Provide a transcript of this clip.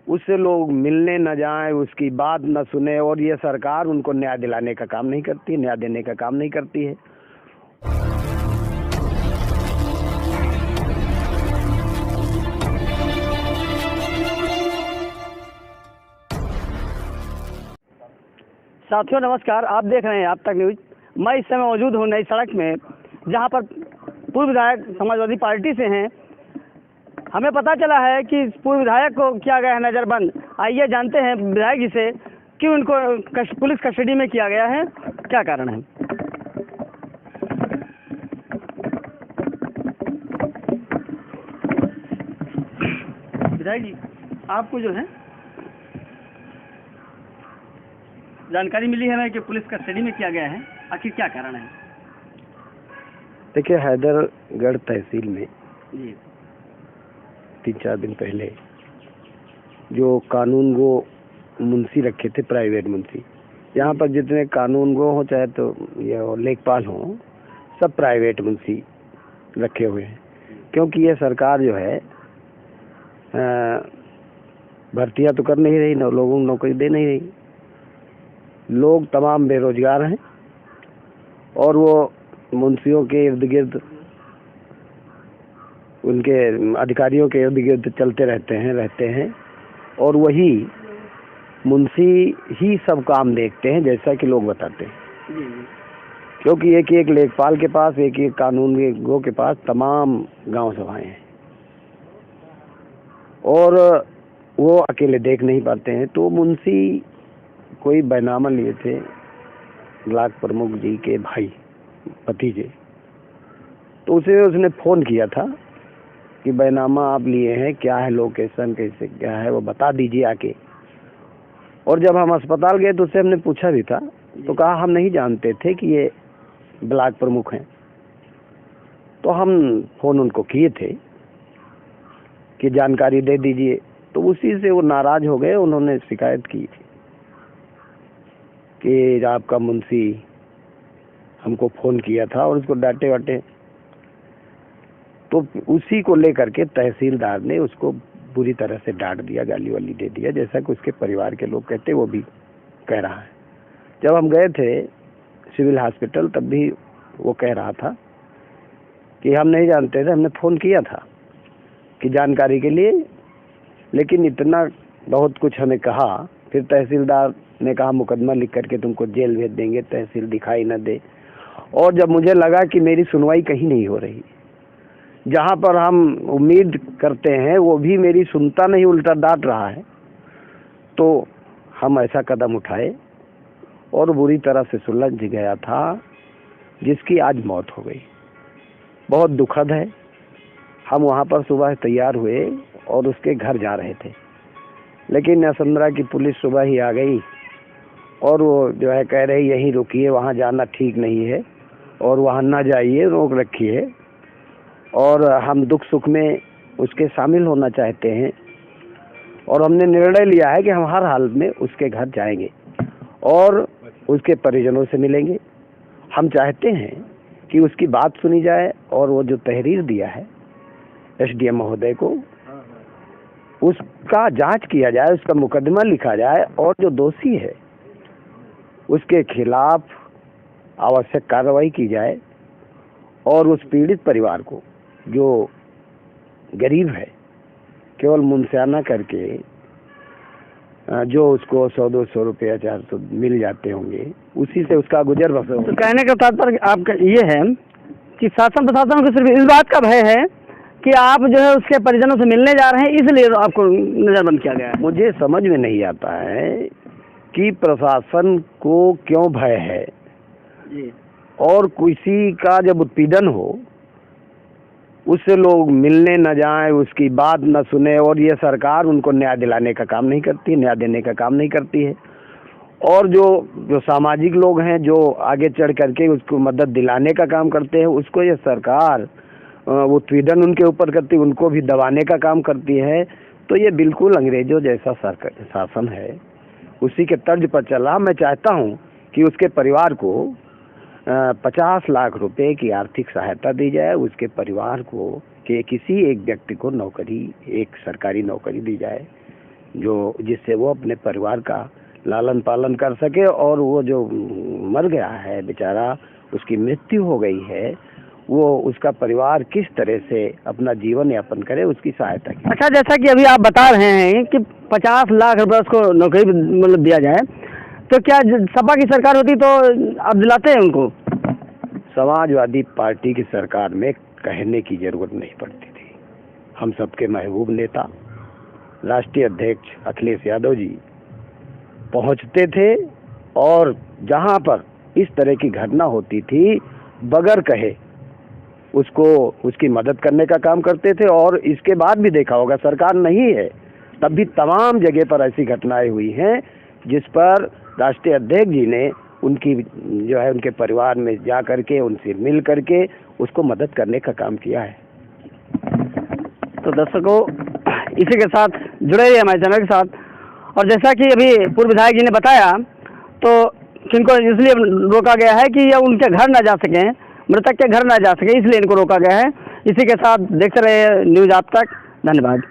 उससे लोग मिलने न जाएं, उसकी बात न सुने, और ये सरकार उनको न्याय दिलाने का काम नहीं करती, न्याय देने का काम नहीं करती है। साथियों नमस्कार, आप देख रहे हैं आप तक न्यूज। मैं इस समय मौजूद हूँ नई सड़क में, जहाँ पर पूर्व विधायक समाजवादी पार्टी से हैं। हमें पता चला है कि पूर्व विधायक को किया गया है नज़रबंद। आइए जानते हैं विधायक जी से क्यों उनको पुलिस कस्टडी में किया गया है, क्या कारण है। विधायक जी, आपको जो है जानकारी मिली है कि पुलिस कस्टडी में किया गया है, आखिर क्या कारण है। देखिए, हैदरगढ़ तहसील में जी 3-4 दिन पहले जो कानून गो मुंशी रखे थे, प्राइवेट मुंशी, यहाँ पर जितने कानून गो हो चाहे तो ये लेखपाल हो, सब प्राइवेट मुंशी रखे हुए हैं। क्योंकि ये सरकार जो है भर्तियाँ तो कर नहीं रही, लोगों को नौकरी दे नहीं रही। लोग तमाम बेरोजगार हैं और वो मुंशियों के इर्द गिर्द, उनके अधिकारियों के इर्द गिर्द चलते रहते हैं और वही मुंशी ही सब काम देखते हैं, जैसा कि लोग बताते हैं। क्योंकि एक लेखपाल के पास, एक कानून गो के पास तमाम गांव सभाएं हैं और वो अकेले देख नहीं पाते हैं। तो मुंशी कोई बैनामा लिए थे ब्लॉक प्रमुख जी के भाई भतीजे, तो उसने फोन किया था कि बैनामा आप लिए हैं, क्या है लोकेशन, कैसे क्या है वो बता दीजिए आके। और जब हम अस्पताल गए तो उससे हमने पूछा भी था, तो कहा हम नहीं जानते थे कि ये ब्लॉक प्रमुख हैं। तो हम फोन उनको किए थे कि जानकारी दे दीजिए, तो उसी से वो नाराज हो गए। उन्होंने शिकायत की कि आपका मुंशी हमको फोन किया था और उसको डांटे वाटे। तो उसी को लेकर के तहसीलदार ने उसको बुरी तरह से डांट दिया, गाली वाली दे दिया, जैसा कि उसके परिवार के लोग कहते वो भी कह रहा है। जब हम गए थे सिविल हॉस्पिटल तब भी वो कह रहा था कि हम नहीं जानते थे, हमने फ़ोन किया था कि जानकारी के लिए, लेकिन इतना बहुत कुछ हमें कहा। फिर तहसीलदार ने कहा मुकदमा लिख करके तुमको जेल भेज देंगे, तहसील दिखाई न दे। और जब मुझे लगा कि मेरी सुनवाई कहीं नहीं हो रही, जहाँ पर हम उम्मीद करते हैं वो भी मेरी सुनता नहीं, उल्टा डांट रहा है, तो हम ऐसा कदम उठाए और बुरी तरह से सुलझ गया था, जिसकी आज मौत हो गई। बहुत दुखद है। हम वहाँ पर सुबह तैयार हुए और उसके घर जा रहे थे, लेकिन असंद्रा की पुलिस सुबह ही आ गई और वो जो है कह रही यहीं रुकिए, वहाँ जाना ठीक नहीं है और वहाँ ना जाइए, रोक रखी है। और हम दुख सुख में उसके शामिल होना चाहते हैं और हमने निर्णय लिया है कि हम हर हाल में उसके घर जाएंगे और उसके परिजनों से मिलेंगे। हम चाहते हैं कि उसकी बात सुनी जाए और वो जो तहरीर दिया है एसडीएम महोदय को, उसका जांच किया जाए, उसका मुकदमा लिखा जाए और जो दोषी है उसके खिलाफ आवश्यक कार्रवाई की जाए और उस पीड़ित परिवार को, जो गरीब है, केवल मुंशियाना करके जो उसको 100-200 रुपया 400 मिल जाते होंगे, उसी से उसका गुजर बसर। तो कहने का तात्पर्य आपका ये है कि शासन प्रशासन को सिर्फ इस बात का भय है कि आप जो है उसके परिजनों से मिलने जा रहे हैं, इसलिए आपको नजरबंद किया गया है। मुझे समझ में नहीं आता है कि प्रशासन को क्यों भय है जी। और किसी का जब उत्पीड़न हो उससे लोग मिलने न जाएं, उसकी बात न सुने, और ये सरकार उनको न्याय दिलाने का काम नहीं करती, न्याय देने का काम नहीं करती है। और जो सामाजिक लोग हैं, जो आगे चढ़ करके उसको मदद दिलाने का काम करते हैं, उसको ये सरकार वो उत्पीड़न उनके ऊपर करती, उनको भी दबाने का काम करती है। तो ये बिल्कुल अंग्रेजों जैसा शासन है, उसी के तर्ज पर चला। मैं चाहता हूँ कि उसके परिवार को 50 लाख रुपए की आर्थिक सहायता दी जाए, उसके परिवार को कि किसी एक व्यक्ति को नौकरी, एक सरकारी नौकरी दी जाए, जो जिससे वो अपने परिवार का लालन पालन कर सके, और वो जो मर गया है बेचारा, उसकी मृत्यु हो गई है, वो उसका परिवार किस तरह से अपना जीवन यापन करे, उसकी सहायता की। अच्छा, जैसा कि अभी आप बता रहे हैं कि 50 लाख रुपए उसको नौकरी मतलब दिया जाए, तो क्या सपा की सरकार होती तो आप दिलाते हैं उनको? समाजवादी पार्टी की सरकार में कहने की जरूरत नहीं पड़ती थी। हम सबके महबूब नेता राष्ट्रीय अध्यक्ष अखिलेश यादव जी पहुंचते थे, और जहां पर इस तरह की घटना होती थी बगैर कहे उसको उसकी मदद करने का काम करते थे। और इसके बाद भी देखा होगा, सरकार नहीं है तब भी तमाम जगह पर ऐसी घटनाएं हुई हैं जिस पर राष्ट्रीय अध्यक्ष जी ने उनकी जो है उनके परिवार में जा करके उनसे मिल करके उसको मदद करने का काम किया है। तो दर्शकों, इसी के साथ जुड़े रहिए हमारे चैनल के साथ। और जैसा कि अभी पूर्व विधायक जी ने बताया, तो किनको इसलिए रोका गया है कि ये उनके घर ना जा सकें, मृतक के घर ना जा सके, इसलिए इनको रोका गया है। इसी के साथ देखते रहे न्यूज़ आज तक। धन्यवाद।